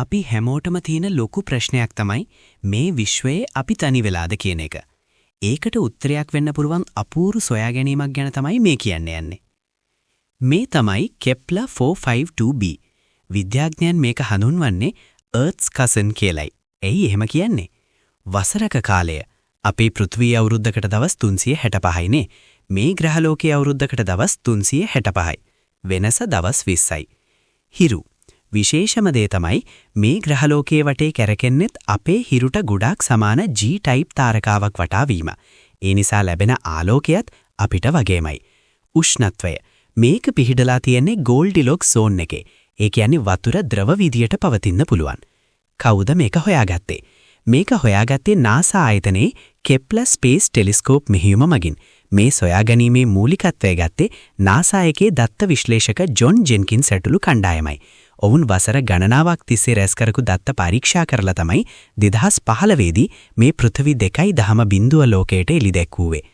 අපි හැමෝටම තියෙන ලොකු ප්‍රශ්නයක් තමයි මේ විශ්වයේ අපි තනි වෙලාද කියන එක. ඒකට උත්තරයක් වෙන්න පුළුවන් අපූර්ව සොයා ගැනීමක් ගැන තමයි මේ කියන්න යන්නේ. මේ තමයි කෙප්ලර් 452b. විද්‍යාඥයන් මේක හඳුන්වන්නේ Earth's cousin කියලයි. එයි එහෙම කියන්නේ. වසරක කාලය අපේ පෘථිවිය අවුරුද්දකට දවස් 365යිනේ. මේ ග්‍රහලෝකයේ අවුරුද්දකට දවස් 365යි. වෙනස දවස් 20යි. හිරු විශේෂම දේ තමයි මේ ග්‍රහලෝකයේ වටේ කැරකෙන්නෙත් අපේ හිරුට ගොඩාක් සමාන G-type තාරකාවක් වටා වීම. ඒ නිසා ලැබෙන ආලෝකයත් අපිට වගේමයි. උෂ්ණත්වය මේක පිහිටලා තියෙන්නේ ගෝල්ඩිලොක්ස් zone එකේ. ඒ කියන්නේ වතුර ද්‍රව විදියට පවතින්න පුළුවන්. කවුද මේක හොයාගත්තේ? මේක හොයාගත්තේ NASA ආයතනයේ කෙප්ලර් ස්පේස් ටෙලිස්කෝප් මෙහෙයුම මගින්. මේ සොයාගැනීමේ මූලිකත්වය ගත්තේ NASA එකේ දත්ත විශ්ලේෂක ජොන් ජෙන්කින්ස් ඇතුළු කණ්ඩායමයි. ඔවුන් වසර ගණනාවක් තිස්සේ රැස් කරපු දත්ත පරීක්ෂා කරලා තමයි 2015 දී මේ පෘථිවි 2.0 ලෝකයට එළි දැක්වුවේ.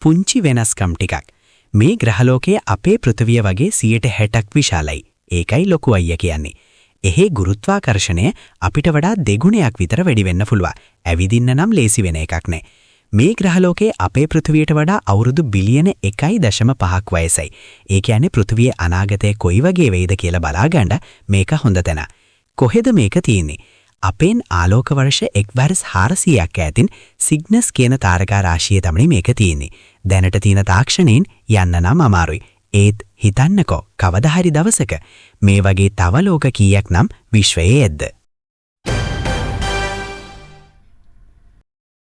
පුංචි වෙනස්කම් ටිකක්. මේ ග්‍රහලෝකයේ අපේ පෘථිවිය වගේ 60%ක් විශාලයි. ඒකයි ලොකු අයියා කියන්නේ. එහේ ගුරුත්වාකර්ෂණය අපිට වඩා දෙගුණයක් විතර වැඩි වෙන්න පුළුවන්. ඇවිදින්න නම් ලේසි වෙන එකක් නෑ. මේ ග්‍රහලෝකයේ අපේ පෘථිවියට වඩා අවුරුදු බිලියන 1.5ක් වයසයි. ඒ කියන්නේ පෘථිවියේ අනාගතය කොයි වගේ වෙයිද කියලා බලාගන්න මේක හොඳ තැන. කොහෙද මේක තියෙන්නේ? අපෙන් ආලෝක වර්ෂ 1400ක් ඈතින් සිග්නස් කියන තාරකා රාශියේ තමයි මේක තියෙන්නේ. දැනට තියෙන තාක්ෂණයෙන් යන්න නම් අමාරුයි. ඒත් හිතන්නකෝ කවදා හරි දවසක මේ වගේ තව ලෝක කීයක් නම් විශ්වයේ ඇද්ද?